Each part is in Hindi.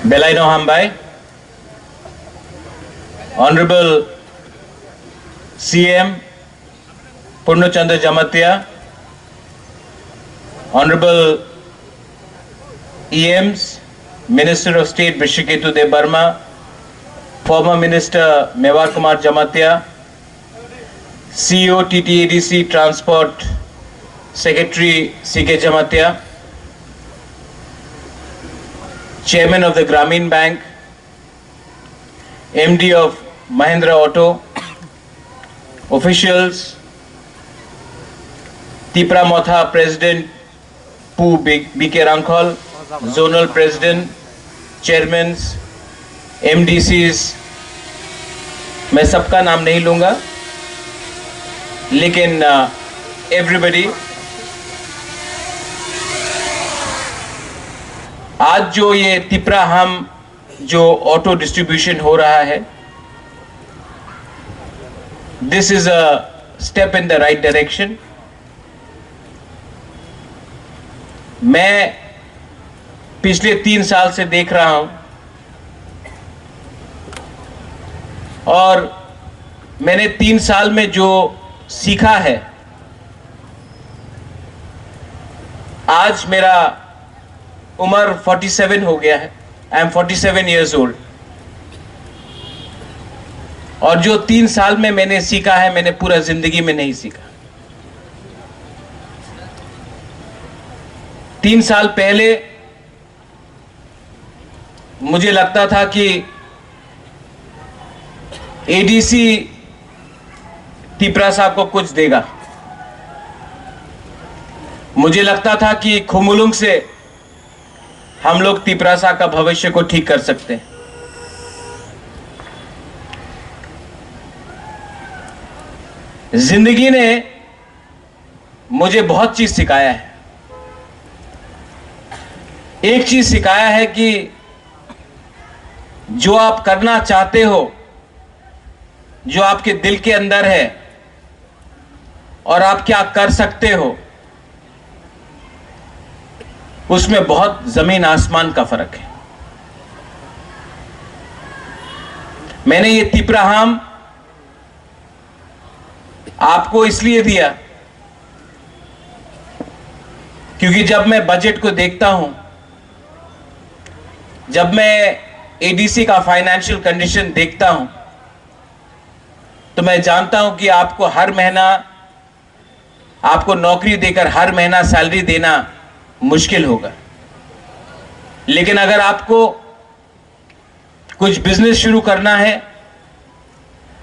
Belaino Hambai, Honorable CM Purnachandra Jamatia, Honorable EMs, Minister of State Bishiketu De Burma, former Minister Mewar Kumar Jamatia, CEO TTADC Transport Secretary CK Jamatia, Chairman of the Grameen Bank, MD of Mahindra Auto, officials, Tipra Motha President Pu BK Rangkhol, Zonal President, Chairmen, MDCs, मैं सबका नाम नहीं लूँगा, लेकिन everybody, आज जो ये तिपरा हम जो ऑटो डिस्ट्रीब्यूशन हो रहा है, this is a step in the right direction. मैं पिछले 3 साल से देख रहा हूं और मैंने 3 साल में जो सीखा है, आज मेरा उम्र 47 हो गया है। I am 47 years old। और जो 3 साल में मैंने सीखा है, मैंने पूरा जिंदगी में नहीं सीखा। 3 साल पहले मुझे लगता था कि एडीसी तिपरा साहब को कुछ देगा। मुझे लगता था कि खुमुलुंग से हम लोग तिपरा साहब का भविष्य को ठीक कर सकते हैं। जिंदगी ने मुझे बहुत चीज सिखाया है। एक चीज सिखाया है कि जो आप करना चाहते हो, जो आपके दिल के अंदर है और आप क्या कर सकते हो, उसमें बहुत जमीन आसमान का फर्क है। मैंने ये तिपराहाम आपको इसलिए दिया क्योंकि जब मैं बजट को देखता हूं, जब मैं एडीसी का फाइनेंशियल कंडीशन देखता हूं, तो मैं जानता हूं कि आपको हर महीना, आपको नौकरी देकर हर महीना सैलरी देना मुश्किल होगा। लेकिन अगर आपको कुछ बिजनेस शुरू करना है,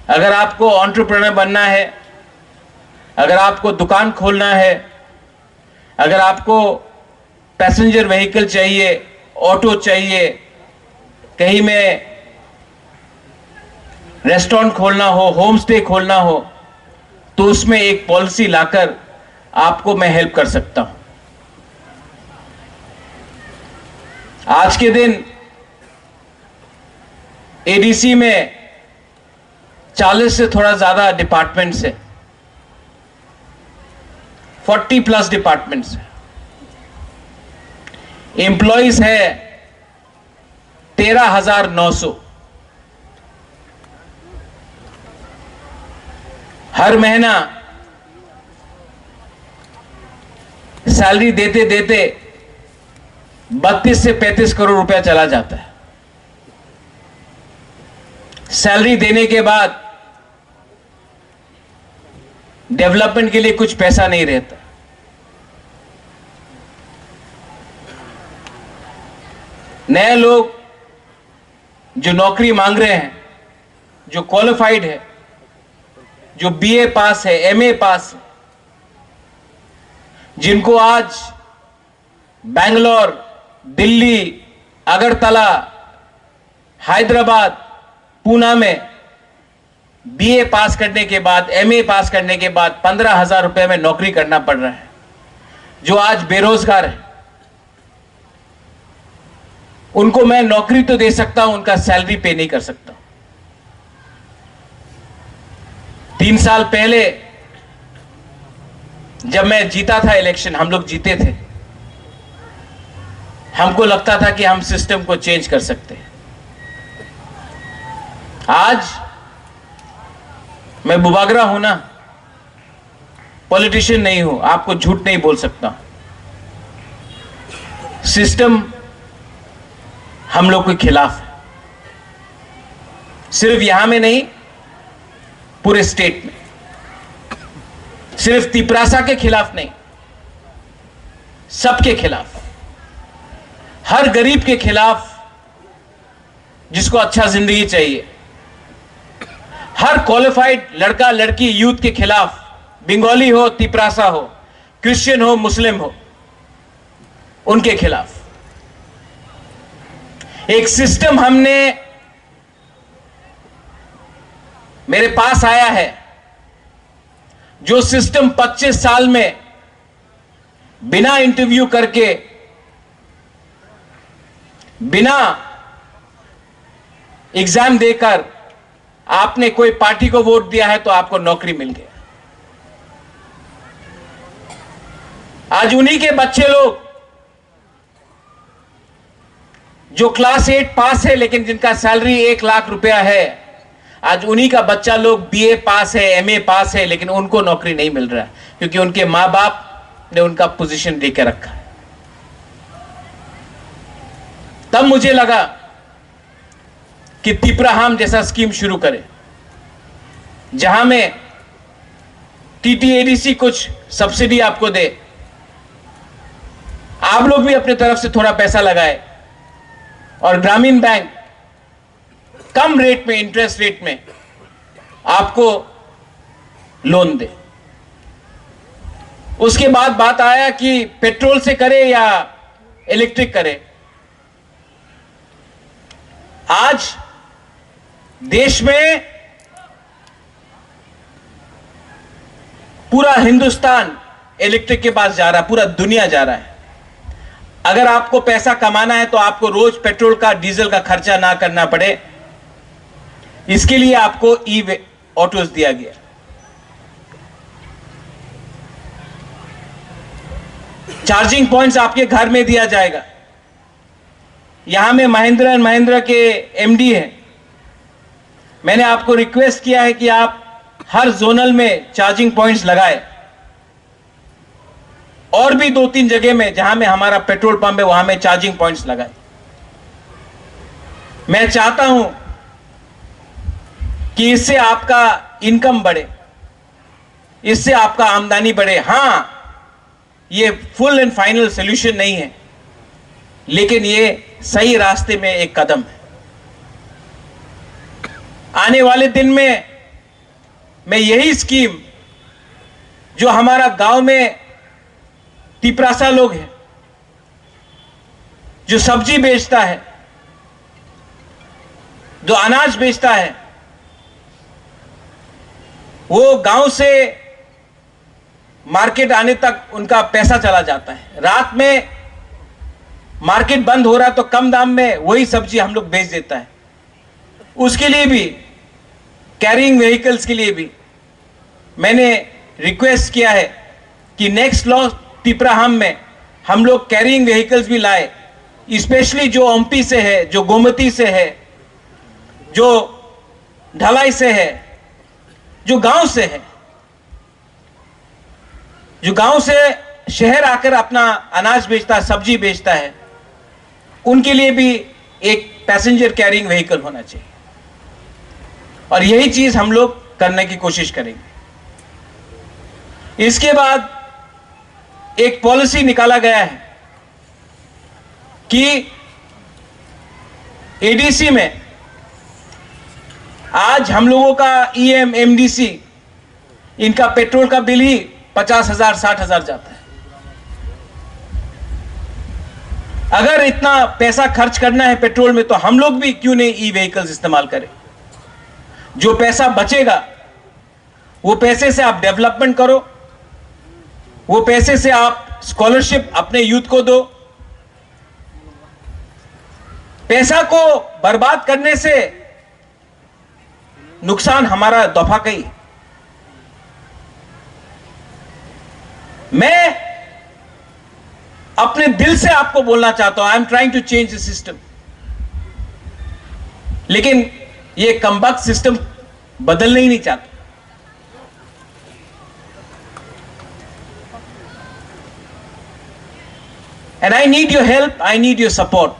अगर आपको एंटरप्रेन्योर बनना है, अगर आपको दुकान खोलना है, अगर आपको पैसेंजर व्हीकल चाहिए, ऑटो चाहिए, कहीं में रेस्टोरेंट खोलना हो, होम स्टे खोलना हो, तो उसमें एक पॉलिसी लाकर आपको मैं हेल्प कर सकता हूं। आज के दिन एडीसी में 40 से थोड़ा ज्यादा डिपार्टमेंट्स है, 40+ डिपार्टमेंट्स है, एम्प्लॉइज है 13,900। हर महीना सैलरी देते देते 32 से 35 करोड़ रुपया चला जाता है। सैलरी देने के बाद डेवलपमेंट के लिए कुछ पैसा नहीं रहता। नए लोग जो नौकरी मांग रहे हैं, जो क्वालिफाइड है, जो बीए पास है, एमए पास है, जिनको आज बेंगलोर, दिल्ली, अगरतला, हैदराबाद, पूना में बीए पास करने के बाद, एमए पास करने के बाद 15,000 रुपए में नौकरी करना पड़ रहा है, जो आज बेरोजगार है, उनको मैं नौकरी तो दे सकता हूं, उनका सैलरी पे नहीं कर सकता। 3 साल पहले जब मैं जीता था इलेक्शन, हम लोग जीते थे, हमको लगता था कि हम सिस्टम को चेंज कर सकते हैं। आज मैं बुबागरा हूं ना, पॉलिटिशियन नहीं हूं, आपको झूठ नहीं बोल सकता। सिस्टम हम लोग के खिलाफ है, सिर्फ यहां में नहीं, पूरे स्टेट में। सिर्फ तिपरासा के खिलाफ नहीं, सबके खिलाफ, हर गरीब के खिलाफ जिसको अच्छा जिंदगी चाहिए, हर क्वालिफाइड लड़का लड़की यूथ के खिलाफ, बंगाली हो, तिपरासा हो, क्रिश्चियन हो, मुस्लिम हो, उनके खिलाफ एक सिस्टम हमने मेरे पास आया है, जो सिस्टम 25 साल में बिना इंटरव्यू करके, बिना एग्जाम देकर आपने कोई पार्टी को वोट दिया है तो आपको नौकरी मिल गया। आज उन्हीं के बच्चे लोग जो क्लास 8 पास है लेकिन जिनका सैलरी 1 लाख रुपया है, आज उन्हीं का बच्चा लोग बीए पास है, एमए पास है, लेकिन उनको नौकरी नहीं मिल रहा है क्योंकि उनके मां बाप ने उनका पोजीशन देकर रखा है। तब मुझे लगा कि तिपराहाम जैसा स्कीम शुरू करें, जहां में टीटीएडीसी कुछ सब्सिडी आपको दे, आप लोग भी अपने तरफ से थोड़ा पैसा लगाए और ग्रामीण बैंक कम रेट में, इंटरेस्ट रेट में आपको लोन दे। उसके बाद बात आया कि पेट्रोल से करे या इलेक्ट्रिक करे। आज देश में पूरा हिंदुस्तान इलेक्ट्रिक के पास जा रहा है, पूरा दुनिया जा रहा है। अगर आपको पैसा कमाना है तो आपको रोज पेट्रोल का, डीजल का खर्चा ना करना पड़े, इसके लिए आपको ई ऑटोज दिया गया। चार्जिंग पॉइंट्स आपके घर में दिया जाएगा। यहां में महिंद्रा एंड महिंद्रा के एमडी हैं, मैंने आपको रिक्वेस्ट किया है कि आप हर जोनल में चार्जिंग पॉइंट्स लगाए, और भी 2-3 जगह में जहां में हमारा पेट्रोल पंप है वहां में चार्जिंग पॉइंट्स लगाए। मैं चाहता हूं कि इससे आपका इनकम बढ़े, इससे आपका आमदनी बढ़े। हां, ये फुल एंड फाइनल सॉल्यूशन नहीं है, लेकिन ये सही रास्ते में एक कदम है। आने वाले दिन में मैं यही स्कीम, जो हमारा गांव में तिपरासा लोग हैं, जो सब्जी बेचता है, जो अनाज बेचता है, वो गांव से मार्केट आने तक उनका पैसा चला जाता है। रात में मार्केट बंद हो रहा तो कम दाम में वही सब्जी हम लोग बेच देता है। उसके लिए भी, कैरिंग व्हीकल्स के लिए भी मैंने रिक्वेस्ट किया है कि नेक्स्ट लॉ तिपराहाम में हम लोग कैरिंग व्हीकल्स भी लाए, स्पेशली जो ओमपी से है, जो गोमती से है, जो ढलाई से है, जो गांव से है, जो गांव से शहर आकर अपना अनाज बेचता है, सब्जी बेचता है, उनके लिए भी एक पैसेंजर कैरिंग व्हीकल होना चाहिए। और यही चीज हम लोग करने की कोशिश करेंगे। इसके बाद एक पॉलिसी निकाला गया है कि एडीसी में आज हम लोगों का ईएम, एमडीसी, इनका पेट्रोल का बिल ही 50,000 60,000 जाता है। अगर इतना पैसा खर्च करना है पेट्रोल में तो हम लोग भी क्यों नहीं ई व्हीकल्स इस्तेमाल करें। जो पैसा बचेगा वो पैसे से आप डेवलपमेंट करो, वो पैसे से आप स्कॉलरशिप अपने यूथ को दो। पैसा को बर्बाद करने से नुकसान हमारा दफा कई। मैं अपने दिल से आपको बोलना चाहता हूं, I am trying to change the system, लेकिन ये कमबख्त सिस्टम बदलना ही नहीं चाहता। And I need your help, I need your support.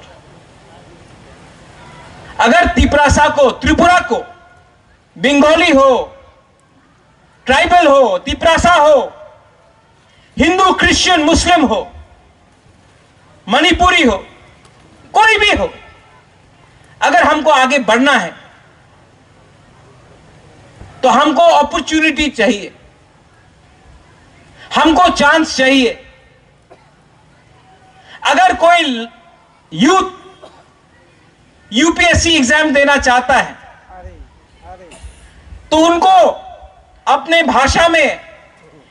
अगर तिपरासा को, त्रिपुरा को, बंगाली हो, ट्राइबल हो, तिपरासा हो, हिंदू, क्रिश्चियन, मुस्लिम हो, मणिपुरी हो, कोई भी हो, अगर हमको आगे बढ़ना है तो हमको अपॉर्चुनिटी चाहिए, हमको चांस चाहिए। अगर कोई यूथ यूपीएससी एग्जाम देना चाहता है तो उनको अपने भाषा में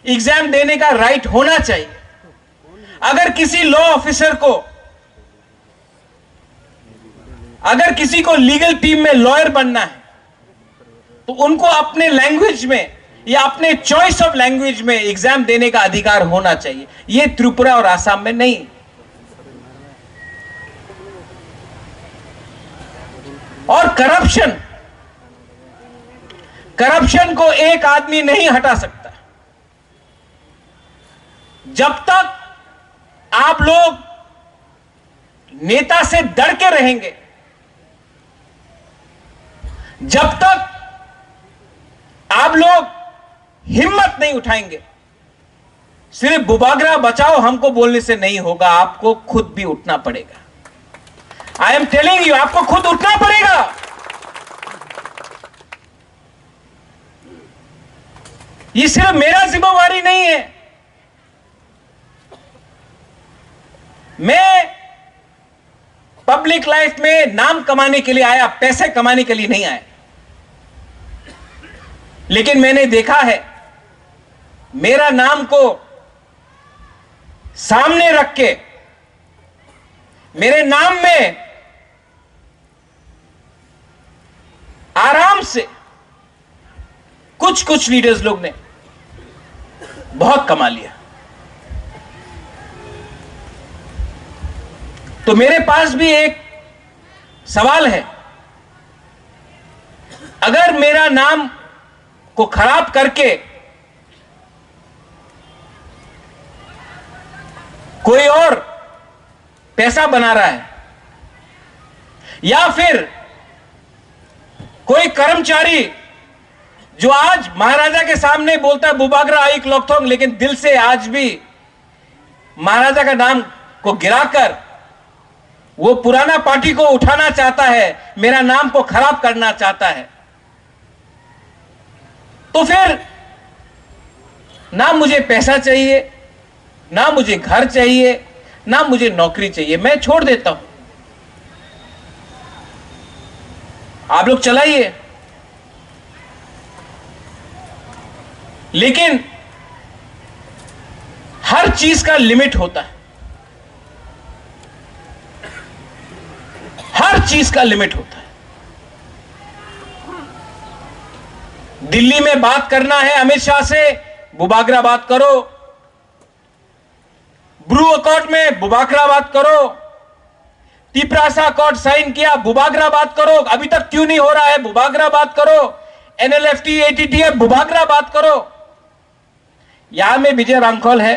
एग्जाम देने का राइट होना चाहिए। अगर किसी लॉ ऑफिसर को, अगर किसी को लीगल टीम में लॉयर बनना है तो उनको अपने लैंग्वेज में या अपने चॉइस ऑफ लैंग्वेज में एग्जाम देने का अधिकार होना चाहिए। यह त्रिपुरा और आसाम में नहीं। और करप्शन को एक आदमी नहीं हटा सकता। जब तक आप लोग नेता से डर के रहेंगे, जब तक आप लोग हिम्मत नहीं उठाएंगे, सिर्फ बुबागरा बचाओ हमको बोलने से नहीं होगा, आपको खुद भी उठना पड़ेगा। आई एम टेलिंग यू, आपको खुद उठना पड़ेगा। ये सिर्फ मेरा जिम्मेवारी नहीं है। मैं पब्लिक लाइफ में नाम कमाने के लिए आया, पैसे कमाने के लिए नहीं आया। लेकिन मैंने देखा है, मेरा नाम को सामने रख के, मेरे नाम में आराम से कुछ लीडर्स लोग ने बहुत कमा लिया। तो मेरे पास भी एक सवाल है, अगर मेरा नाम को खराब करके कोई और पैसा बना रहा है, या फिर कोई कर्मचारी जो आज महाराजा के सामने बोलता है बुबागरा आइक लोकथोंग, लेकिन दिल से आज भी महाराजा का नाम को गिराकर वो पुराना पार्टी को उठाना चाहता है, मेरा नाम को खराब करना चाहता है, तो फिर ना मुझे पैसा चाहिए, ना मुझे घर चाहिए, ना मुझे नौकरी चाहिए, मैं छोड़ देता हूं। आप लोग चलाइए। लेकिन हर चीज का लिमिट होता है, हर चीज का लिमिट होता है। दिल्ली में बात करना है अमित शाह से, बुबागरा बात करो। ब्रू अकॉर्ड में बुबागरा बात करो। तिपरासा अकॉर्ड साइन किया, बुबागरा बात करो। अभी तक क्यों नहीं हो रहा है, बुबागरा बात करो। एनएलएफटी एटीटीएफ, बुबागरा बात करो। यहां में विजय रामखोल है।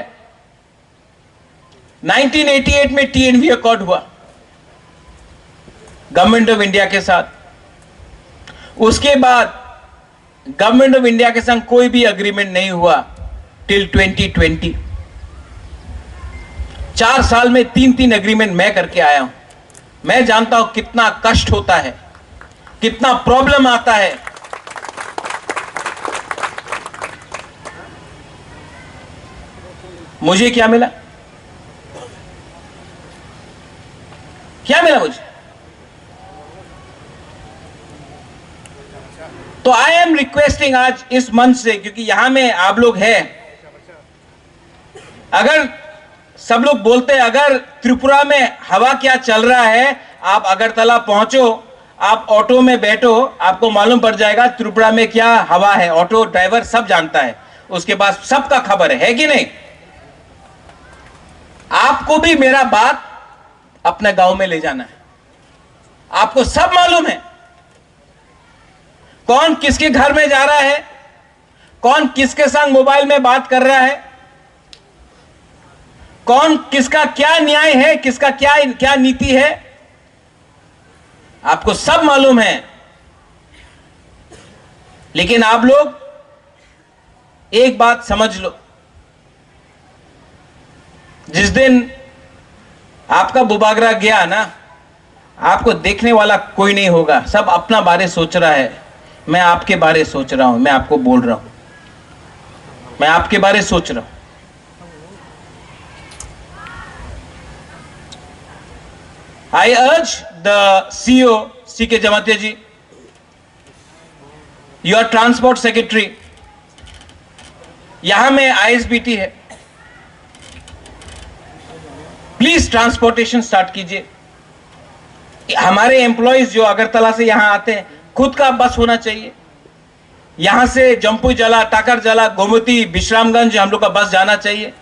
1988 में टीएनवी अकॉर्ड हुआ गवर्नमेंट ऑफ इंडिया के साथ। उसके बाद गवर्नमेंट ऑफ इंडिया के संग कोई भी अग्रीमेंट नहीं हुआ टिल 2020। 4 साल में 3 अग्रीमेंट मैं करके आया हूं। मैं जानता हूं कितना कष्ट होता है, कितना प्रॉब्लम आता है। मुझे क्या मिला, क्या मिला मुझे? तो आई एम रिक्वेस्टिंग आज इस मंच से, क्योंकि यहां में आप लोग हैं, अगर सब लोग बोलते हैं अगर त्रिपुरा में हवा क्या चल रहा है, आप अगरतला पहुंचो, आप ऑटो में बैठो, आपको मालूम पड़ जाएगा त्रिपुरा में क्या हवा है। ऑटो ड्राइवर सब जानता है, उसके पास सबका खबर है कि नहीं? आपको भी मेरा बात अपने गांव में ले जाना है। आपको सब मालूम है कौन किसके घर में जा रहा है, कौन किसके संग मोबाइल में बात कर रहा है, कौन किसका क्या न्याय है, किसका क्या क्या नीति है, आपको सब मालूम है। लेकिन आप लोग एक बात समझ लो, जिस दिन आपका बुबागरा गया ना, आपको देखने वाला कोई नहीं होगा। सब अपना बारे सोच रहा है। मैं आपके बारे सोच रहा हूं, मैं आपको बोल रहा हूं, मैं आपके बारे सोच रहा हूं। I urge the CEO, C.K. Jamatia ji, your transport secretary, यहां में ISBT है, प्लीज ट्रांसपोर्टेशन स्टार्ट कीजिए। हमारे एम्प्लॉइज जो अगरतला से यहां आते हैं, खुद का बस होना चाहिए। यहां से जम्पू जला, टाकर जला, गोमती, विश्रामगंज हम लोग का बस जाना चाहिए।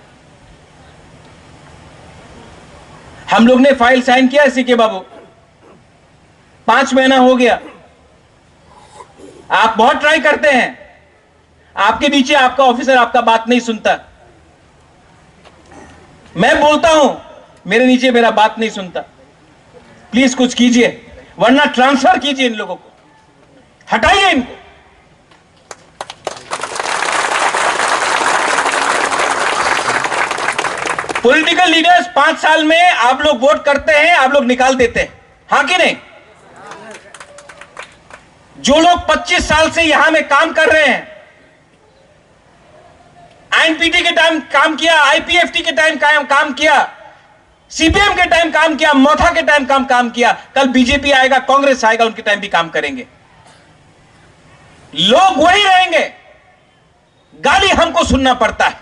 हम लोग ने फाइल साइन किया सीके बाबू, 5 महीना हो गया। आप बहुत ट्राई करते हैं, आपके नीचे आपका ऑफिसर आपका बात नहीं सुनता। मैं बोलता हूं, मेरे नीचे मेरा बात नहीं सुनता। प्लीज कुछ कीजिए, वरना ट्रांसफर कीजिए इन लोगों को, हटाइए इनको। पॉलिटिकल लीडर्स 5 साल में आप लोग वोट करते हैं, आप लोग निकाल देते हैं, हां कि नहीं? जो लोग 25 साल से यहां में काम कर रहे हैं, आईएनपीटी के टाइम काम किया, आईपीएफटी के टाइम काम किया, सीपीएम के टाइम काम किया, मोथा के टाइम काम किया, कल बीजेपी आएगा, कांग्रेस आएगा, उनके टाइम भी काम करेंगे। लोग वही रहेंगे, गाली हमको सुनना पड़ता है,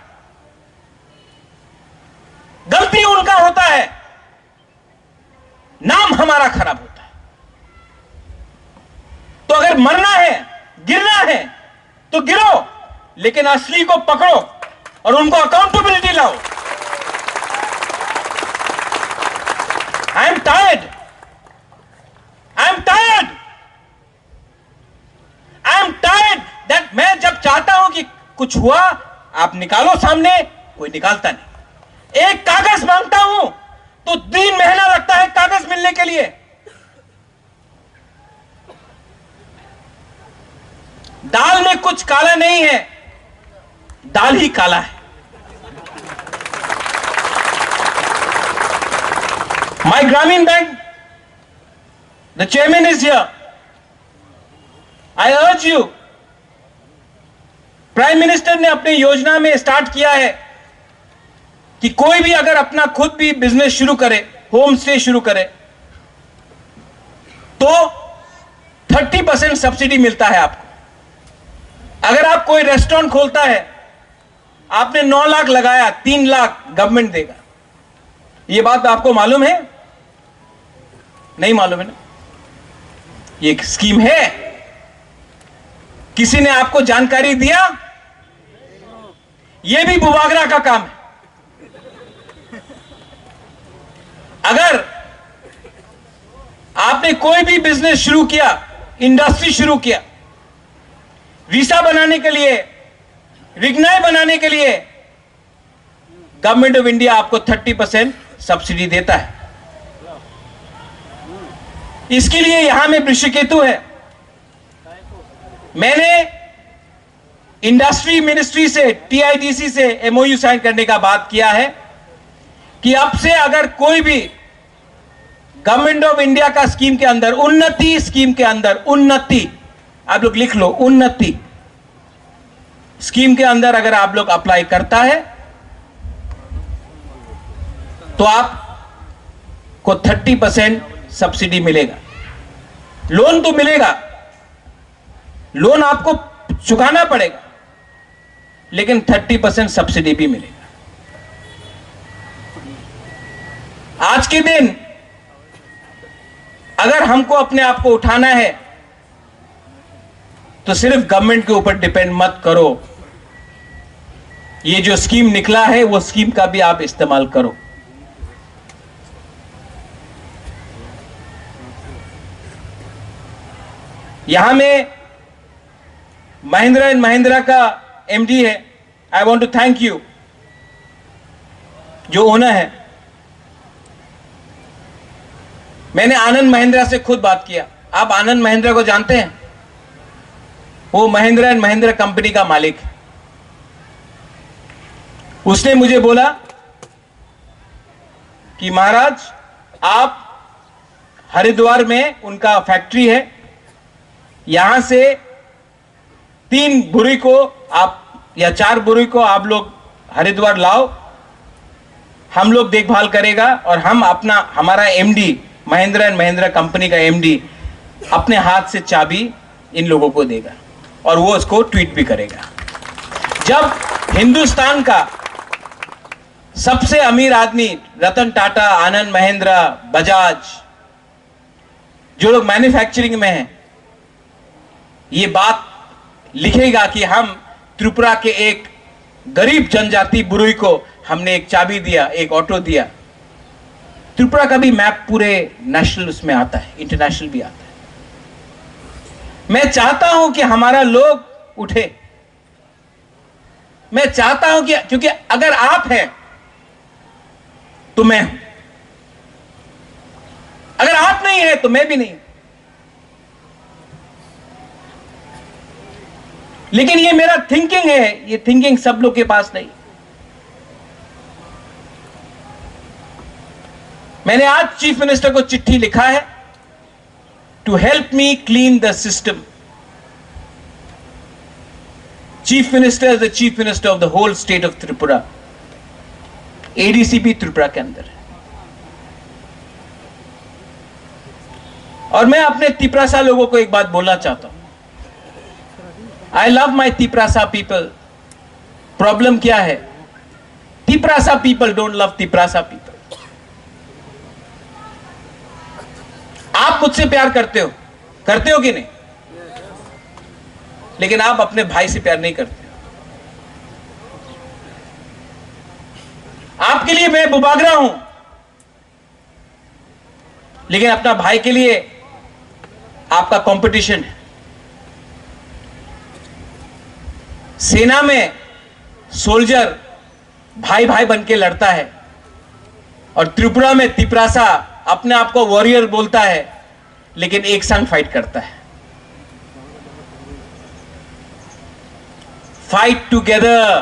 गलती उनका होता है, नाम हमारा खराब होता है। तो अगर मरना है, गिरना है तो गिरो, लेकिन असली को पकड़ो और उनको अकाउंटेबिलिटी लाओ। I am tired, I am tired, I am tired that मैं जब चाहता हूं कि कुछ हुआ, आप निकालो सामने, कोई निकालता नहीं। एक कागज मांगता हूं तो 3 महीना लगता है कागज मिलने के लिए। दाल में कुछ काला नहीं है, दाल ही काला है। My Grameen Bank, the chairman is here. I urge you, prime minister ने अपनी योजना में स्टार्ट किया है कि कोई भी अगर अपना खुद भी बिजनेस शुरू करे, होम स्टे शुरू करे, तो 30% सब्सिडी मिलता है आपको। अगर आप कोई रेस्टोरेंट खोलता है, आपने 9 लाख लगाया, 3 लाख गवर्नमेंट देगा। यह बात आपको मालूम है? नहीं मालूम है ना? ये एक स्कीम है, किसी ने आपको जानकारी दिया? यह भी बुबागरा का काम है। अगर आपने कोई भी बिजनेस शुरू किया, इंडस्ट्री शुरू किया, वीसा बनाने के लिए, रिग्नाई बनाने के लिए, गवर्नमेंट ऑफ इंडिया आपको 30% सब्सिडी देता है। इसके लिए यहां में वृषकेतु है। मैंने इंडस्ट्री मिनिस्ट्री से, टीआईडीसी से एमओयू साइन करने का बात किया है कि अब से अगर कोई भी गवर्नमेंट ऑफ इंडिया का स्कीम के अंदर, उन्नति स्कीम के अंदर, उन्नति आप लोग लिख लो, उन्नति स्कीम के अंदर अगर आप लोग अप्लाई करता है तो आपको 30% सब्सिडी मिलेगा। लोन तो मिलेगा, लोन आपको चुकाना पड़ेगा, लेकिन 30% सब्सिडी भी मिलेगा। आज के दिन अगर हमको अपने आप को उठाना है तो सिर्फ गवर्नमेंट के ऊपर डिपेंड मत करो। ये जो स्कीम निकला है वो स्कीम का भी आप इस्तेमाल करो। यहां में महिंद्रा एंड महिंद्रा का एमडी है, I want to thank you, जो ओनर है। मैंने आनंद महिंद्रा से खुद बात किया। आप आनंद महिंद्रा को जानते हैं? वो महिंद्रा एंड महिंद्रा कंपनी का मालिक है। उसने मुझे बोला कि महाराज, आप हरिद्वार में उनका फैक्ट्री है, यहां से 3 बुरी को आप या 4 बुरी को आप लोग हरिद्वार लाओ, हम लोग देखभाल करेगा और हम हमारा MD, Mahindra and Mahindra company का एमडी अपने हाथ से चाबी इन लोगों को देगा और वो उसको ट्वीट भी करेगा। जब हिंदुस्तान का सबसे अमीर आदमी रतन टाटा, आनंद महिंद्रा, बजाज, जो लोग मैन्युफैक्चरिंग में हैं, ये बात लिखेगा कि हम त्रिपुरा के एक गरीब जनजाति बुरुई को हमने एक चाबी दिया, एक ऑटो दिया। त्रिपुरा का भी मैप पूरे नेशनल उसमें आता है, इंटरनेशनल भी आता है। मैं चाहता हूं कि हमारा लोग उठे। मैं चाहता हूं कि, क्योंकि अगर आप हैं तो मैं हूं, अगर आप नहीं है तो मैं भी नहीं। लेकिन ये मेरा थिंकिंग है, ये थिंकिंग सब लोग के पास नहीं। मैंने आज चीफ मिनिस्टर को चिट्ठी लिखा है to help me clean the system. Chief minister is the chief minister of the whole state of Tripura. ADC भी त्रिपुरा के अंदर है। और मैं अपने तिपरासा लोगों को एक बात बोलना चाहता हूं। I love my Tiprasa people. Problem क्या है? Tiprasa people don't love Tiprasa people. आप मुझसे प्यार करते हो कि नहीं? लेकिन आप अपने भाई से प्यार नहीं करते। आपके लिए मैं बुबागरा हूं, लेकिन अपना भाई के लिए आपका कंपटीशन है। सेना में सोल्जर भाई भाई बन के लड़ता है और त्रिपुरा में तिपरासा अपने आप को वॉरियर बोलता है, लेकिन एक संग फाइट करता है। Fight together,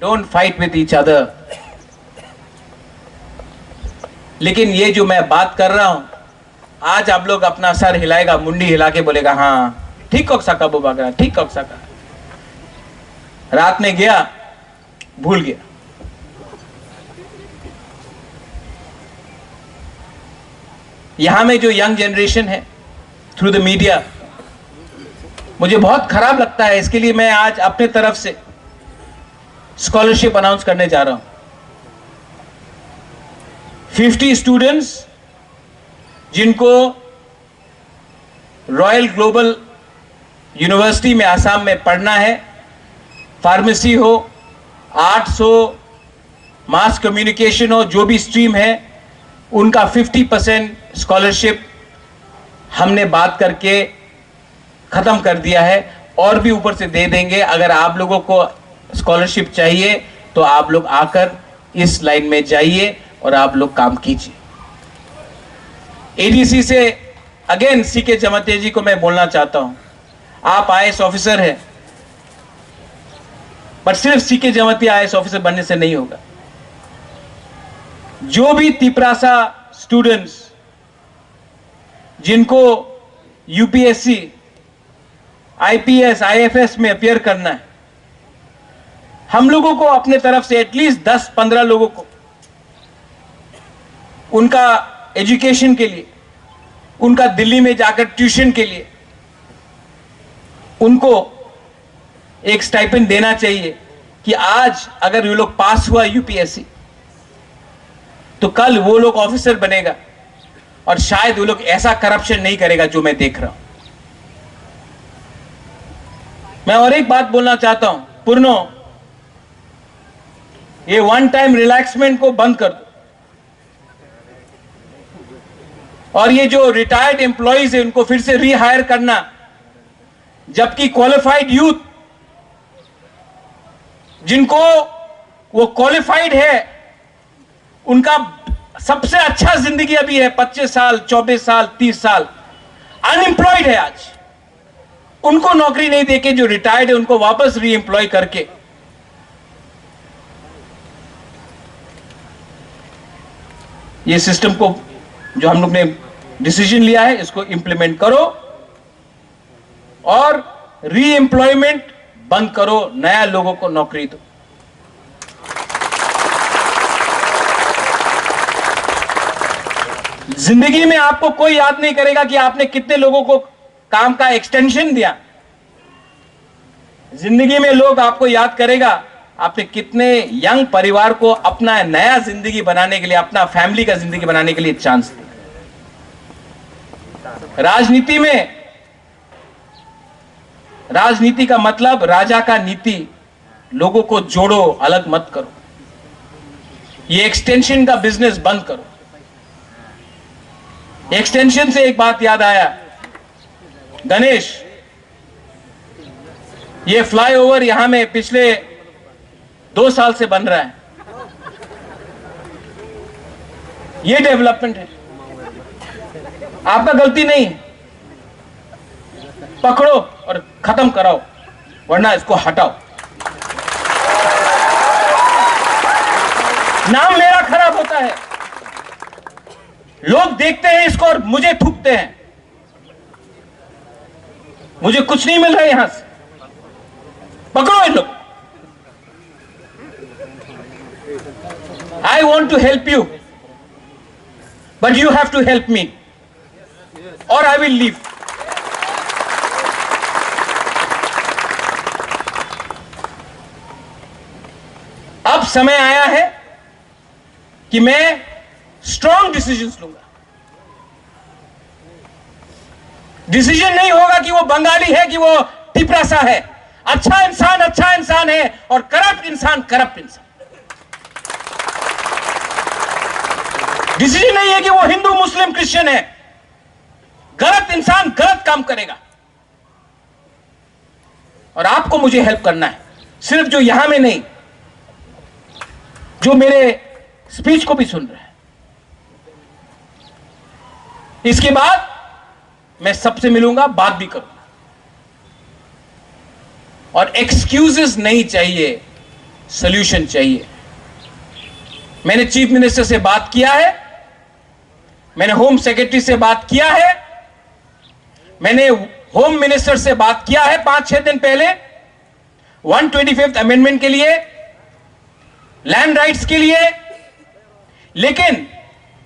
don't fight with each other. लेकिन ये जो मैं बात कर रहा हूं, आज आप लोग अपना सर हिलाएगा, मुंडी हिला के बोलेगा हाँ ठीक कॉक सका बुबागरा, ठीक कॉक सका। रात में गया, भूल गया। यहां में जो यंग जनरेशन है थ्रू द मीडिया, मुझे बहुत खराब लगता है। इसके लिए मैं आज अपने तरफ से स्कॉलरशिप अनाउंस करने जा रहा हूं। 50 स्टूडेंट्स जिनको रॉयल ग्लोबल यूनिवर्सिटी में आसाम में पढ़ना है, फार्मेसी हो, आर्ट्स हो, मास कम्युनिकेशन हो, जो भी स्ट्रीम है, उनका 50% स्कॉलरशिप हमने बात करके खत्म कर दिया है और भी ऊपर से दे देंगे। अगर आप लोगों को स्कॉलरशिप चाहिए तो आप लोग आकर इस लाइन में जाइए और आप लोग काम कीजिए। एडीसी से अगेन सीके जमतिया जी को मैं बोलना चाहता हूं, आप आईएएस ऑफिसर हैं, पर सिर्फ सीके जमतिया आईएएस ऑफिसर बनने से नहीं होगा। जो भी तिपरासा स्टूडेंट्स जिनको यूपीएससी, आईपीएस, आईएफएस में अपियर करना है, हम लोगों को अपने तरफ से एटलीस्ट 10-15 लोगों को उनका एजुकेशन के लिए, उनका दिल्ली में जाकर ट्यूशन के लिए उनको एक स्टाइपेंड देना चाहिए कि आज अगर ये लोग पास हुआ यूपीएससी तो कल वो लोग ऑफिसर बनेगा और शायद वो लोग ऐसा करप्शन नहीं करेगा जो मैं देख रहा हूं। मैं और एक बात बोलना चाहता हूं, पूर्णो, ये वन टाइम रिलैक्समेंट को बंद कर दो। और ये जो रिटायर्ड एम्प्लॉइज है उनको फिर से रीहायर करना, जबकि क्वालिफाइड यूथ जिनको वो क्वालिफाइड है उनका सबसे अच्छा जिंदगी अभी है 25 साल, 24 साल, 30 साल, अनएम्प्लॉयड है आज, उनको नौकरी नहीं देके जो रिटायर्ड है उनको वापस री एम्प्लॉय करके ये सिस्टम को जो हम लोग ने डिसीजन लिया है इसको इंप्लीमेंट करो और री एम्प्लॉयमेंट बंद करो, नया लोगों को नौकरी दो। जिंदगी में आपको कोई याद नहीं करेगा कि आपने कितने लोगों को काम का एक्सटेंशन दिया। जिंदगी में लोग आपको याद करेगा आपने कितने यंग परिवार को अपना नया जिंदगी बनाने के लिए, अपना फैमिली का जिंदगी बनाने के लिए चांस दिया। राजनीति का मतलब राजा का नीति, लोगों को जोड़ो, अलग मत करो। ये एक्सटेंशन का बिजनेस बंद करो। एक्सटेंशन से एक बात याद आया, गणेश, ये फ्लाईओवर यहां में पिछले 2 साल से बन रहा है, ये डेवलपमेंट है, आपका गलती नहीं, पकड़ो और खत्म कराओ, वरना इसको हटाओ। नाम मेरा खराब होता है, लोग देखते हैं इसको और मुझे थूकते हैं, मुझे कुछ नहीं मिल रहा है यहां से, पकड़ो इन लोग। I want to help you, but you have to help me, or I will leave. अब समय आया है कि मैं स्ट्रॉन्ग डिसीजंस लूंगा। डिसीजन नहीं होगा कि वो बंगाली है कि वो टिपरासा है। अच्छा इंसान है और करप्ट इंसान करप्ट इंसान। डिसीजन नहीं है कि वो हिंदू मुस्लिम क्रिश्चियन है। गलत इंसान गलत काम करेगा और आपको मुझे हेल्प करना है, सिर्फ जो यहां में नहीं, जो मेरे स्पीच को भी सुन रहे हैं। इसके बाद मैं सबसे मिलूंगा, बात भी करूंगा, और एक्सक्यूजेस नहीं चाहिए, सॉल्यूशन चाहिए। मैंने चीफ मिनिस्टर से बात किया है, मैंने होम सेक्रेटरी से बात किया है, मैंने होम मिनिस्टर से बात किया है 5-6 दिन पहले 125th अमेंडमेंट के लिए, लैंड राइट्स के लिए। लेकिन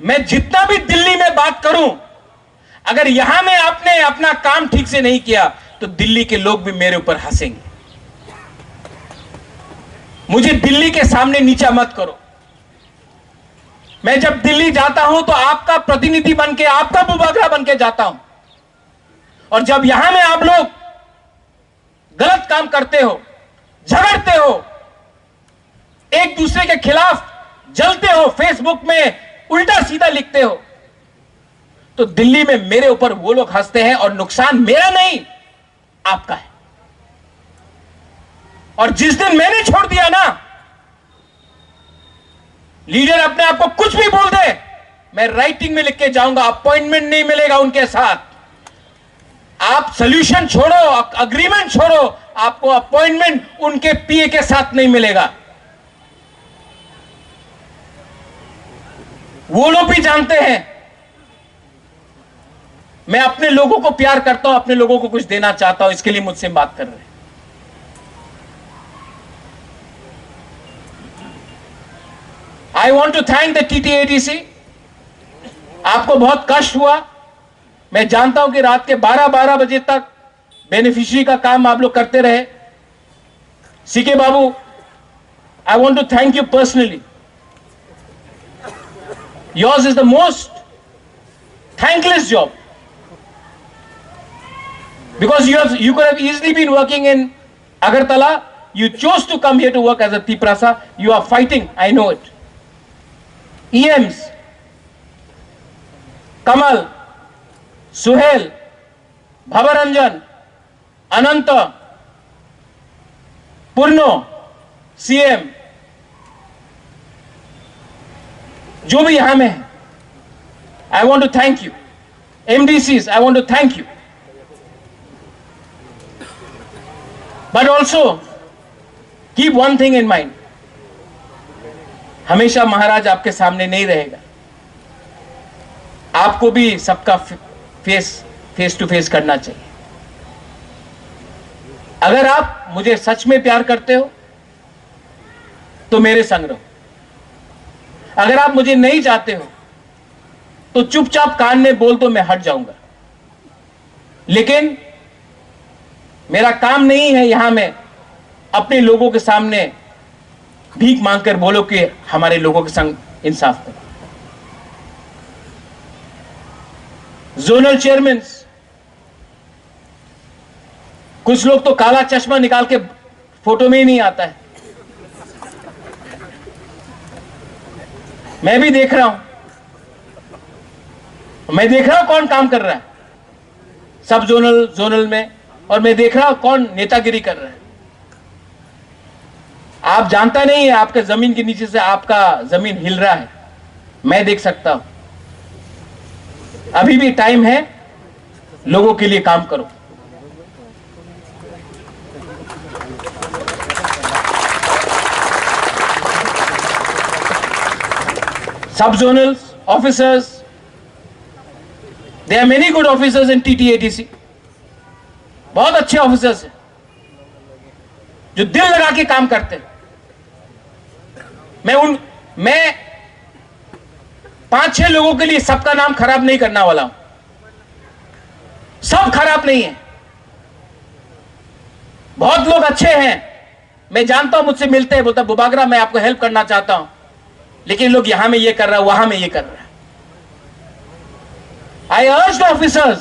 मैं जितना भी दिल्ली में बात करूं, अगर यहां में आपने अपना काम ठीक से नहीं किया तो दिल्ली के लोग भी मेरे ऊपर हंसेंगे। मुझे दिल्ली के सामने नीचा मत करो। मैं जब दिल्ली जाता हूं तो आपका प्रतिनिधि बनके, आपका बुबागरा बनके जाता हूं, और जब यहां में आप लोग गलत काम करते हो, झगड़ते हो, एक दूसरे के खिलाफ जलते हो, फेसबुक में उल्टा सीधा लिखते हो, तो दिल्ली में मेरे ऊपर वो लोग हंसते हैं और नुकसान मेरा नहीं, आपका है। और जिस दिन मैंने छोड़ दिया ना, लीडर अपने आप को कुछ भी बोल दे, मैं राइटिंग में लिख के जाऊंगा, अपॉइंटमेंट नहीं मिलेगा उनके साथ। आप सॉल्यूशन छोड़ो, अग्रीमेंट छोड़ो, आपको अपॉइंटमेंट उनके पीए के साथ नहीं मिलेगा। वो लोग भी जानते हैं मैं अपने लोगों को प्यार करता हूं, अपने लोगों को कुछ देना चाहता हूं, इसके लिए मुझसे बात कर रहे हैं। I want to thank the TTADC। आपको बहुत कष्ट हुआ, मैं जानता हूं कि रात के 12-12 बजे तक बेनिफिशियरी का काम आप लोग करते रहे। CK Babu, I want to thank you personally. Yours is the most thankless job, because you could have easily been working in Agartala. You chose to come here to work as a Tiprasa. You are fighting, I know it. EMs, Kamal, Suhel, Bhabaranjan, Anant, Purno, CM, जो भी यहां में है, I want to thank you. MDCs, I want to thank you. But also, keep one thing in mind. हमेशा महाराज आपके सामने नहीं रहेगा. आपको भी सबका फेस टू फेस करना चाहिए. अगर आप मुझे सच में प्यार करते हो तो मेरे संग रहो. अगर आप मुझे नहीं चाहते हो तो चुपचाप कान में बोल दो, मैं हट जाऊंगा. लेकिन मेरा काम नहीं है यहां में अपने लोगों के सामने भीख मांगकर बोलो कि हमारे लोगों के संग इंसाफ करो. जोनल चेयरमैन, कुछ लोग तो काला चश्मा निकाल के फोटो में ही नहीं आता है. मैं भी देख रहा हूं. मैं देख रहा हूं कौन काम कर रहा है सब जोनल में, और मैं देख रहा हूं कौन नेतागिरी कर रहा है. आप जानता नहीं है आपके जमीन के नीचे से आपका जमीन हिल रहा है. मैं देख सकता हूं. अभी भी टाइम है, लोगों के लिए काम करो. सब zonal officers, there are many good officers in TTADC. बहुत अच्छे ऑफिसर्स हैं जो दिल लगा के काम करते हैं. मैं 5-6 लोगों के लिए सबका नाम खराब नहीं करना वाला हूं. सब खराब नहीं है, बहुत लोग अच्छे हैं. मैं जानता हूं, मुझसे मिलते हैं, बोलता बुबागरा मैं आपको हेल्प करना चाहता हूं, लेकिन लोग यहां में ये कर रहा है, वहां में ये कर रहा है. I urged officers,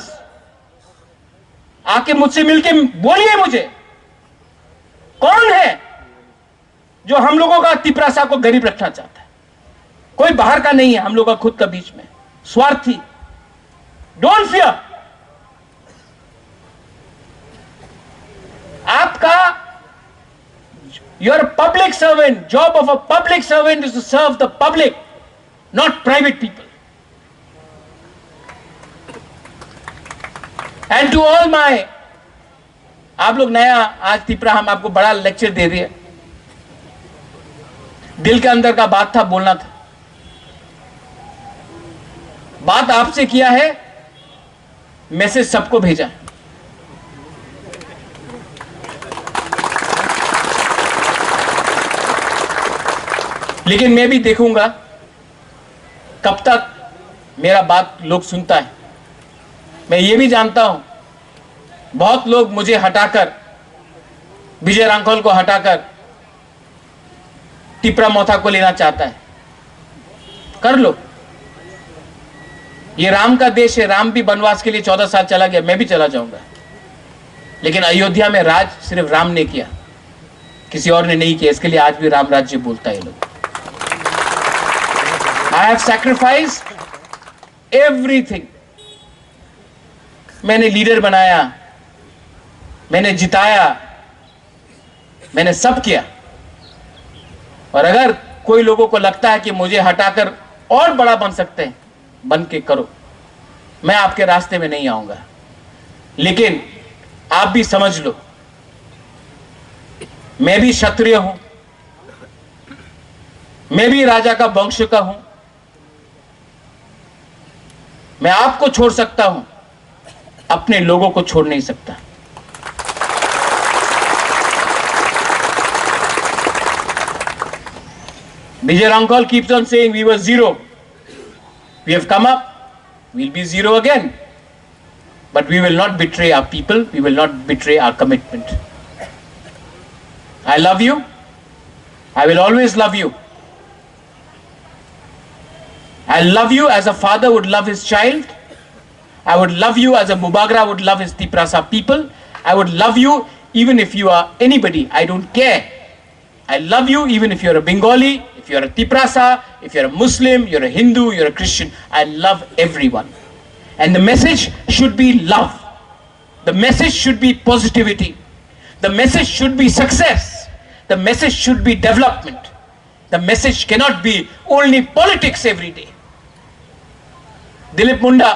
आके मुझसे मिलके बोलिए मुझे कौन है जो हम लोगों का तिपरासा को गरीब रखना चाहता है. कोई बाहर का नहीं है, हम लोग का खुद का बीच में स्वार्थी. Don't fear. आपका you're a public servant. Job of a public servant is to serve the public, not private people. And to all my, आप लोग नया आज तिपरा हम आपको बड़ा लेक्चर दे दिया. दिल के अंदर का बात था, बोलना था. बात आपसे किया है, मैसेज सबको भेजा. लेकिन मैं भी देखूंगा कब तक मेरा बात लोग सुनता है. मैं ये भी जानता हूं बहुत लोग मुझे हटाकर, विजय रांखोल को हटाकर टिपरा मोथा को लेना चाहता है. कर लो. ये राम का देश है. राम भी वनवास के लिए 14 साल चला गया, मैं भी चला जाऊंगा. लेकिन अयोध्या में राज सिर्फ राम ने किया, किसी और ने नहीं किया. इसके लिए आज भी राम राज्य बोलता है लोग. I have sacrificed everything. मैंने लीडर बनाया, मैंने जिताया, मैंने सब किया. और अगर कोई लोगों को लगता है कि मुझे हटाकर और बड़ा बन सकते हैं, बन के करो. मैं आपके रास्ते में नहीं आऊंगा. लेकिन आप भी समझ लो, मैं भी क्षत्रिय हूं, मैं भी राजा का वंश का हूं. मैं आपको छोड़ सकता हूं, अपने लोगों को छोड़ नहीं सकता. Vijay Rankol keeps on saying we were zero. We have come up, we'll be zero again. But we will not betray our people, we will not betray our commitment. I love you. I will always love you. I love you as a father would love his child. I would love you as a Mubagra would love his Tiprasa people. I would love you even if you are anybody. I don't care. I love you even if you're a Bengali, if you're a Tiprasa, if you're a Muslim, you're a Hindu, you're a Christian. I love everyone. And the message should be love. The message should be positivity. The message should be success. The message should be development. The message cannot be only politics every day. Dilip मुंडा,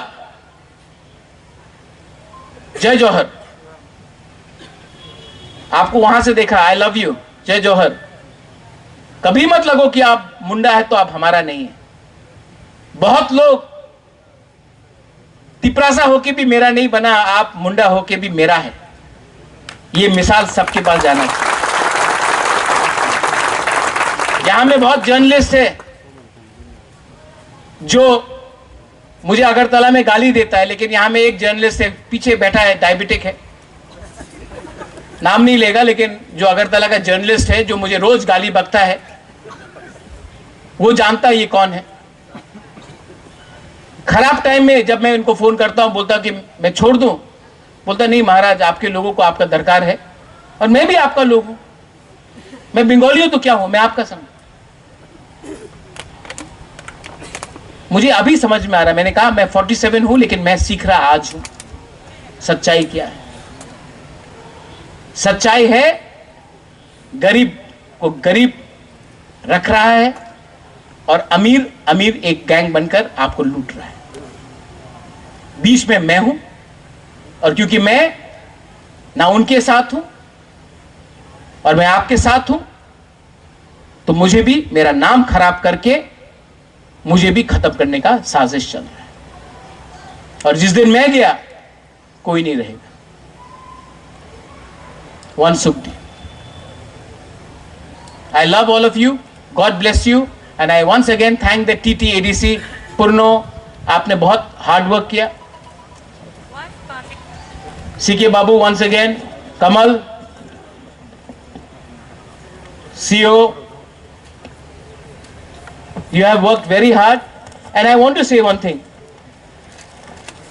जय जौहर, आपको वहां से देखा, आई लव यू, जय जौहर। कभी मत लगो कि आप मुंडा है तो आप हमारा नहीं है। बहुत लोग तिपरासा होके भी मेरा नहीं बना, आप मुंडा होके भी मेरा है। ये मिसाल सबके पास जाना चाहिए। यहां में बहुत जर्नलिस्ट है जो मुझे अगरतला में गाली देता है, लेकिन यहां में एक जर्नलिस्ट है पीछे बैठा है, डायबिटिक है, नाम नहीं लेगा, लेकिन जो अगरतला का जर्नलिस्ट है जो मुझे रोज गाली बकता है, वो जानता है ये कौन है। खराब टाइम में जब मैं इनको फोन करता हूं, बोलता कि मैं छोड़ दूं, बोलता नहीं महाराज, आपके लोगों को आपका दरकार है और मैं भी आपका लोग हूं। मैं बंगाली हूं तो क्या हूं, मैं आपका समझ। मुझे अभी समझ में आ रहा है, मैंने कहा मैं 47 हूं लेकिन मैं सीख रहा आज हूं सच्चाई क्या है। सच्चाई है गरीब को गरीब रख रहा है और अमीर अमीर एक गैंग बनकर आपको लूट रहा है। बीच में मैं हूं और क्योंकि मैं ना उनके साथ हूं और मैं आपके साथ हूं, तो मुझे भी मेरा नाम खराब करके मुझे भी खत्म करने का साजिश चल रहा है। और जिस दिन मैं गया कोई नहीं रहेगा। One Sukti. I love all of you. God bless you. And I once again thank the TTADC. Purno, आपने बहुत हार्ड वर्क किया। CK Babu once again. Kamal, CEO, you have worked very hard. And I want to say one thing.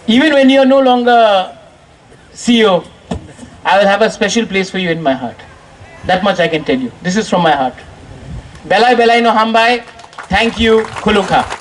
Even when you are no longer CEO, I will have a special place for you in my heart. That much I can tell you. This is from my heart. Belai Belai no Hambai. Thank you. Khuluka.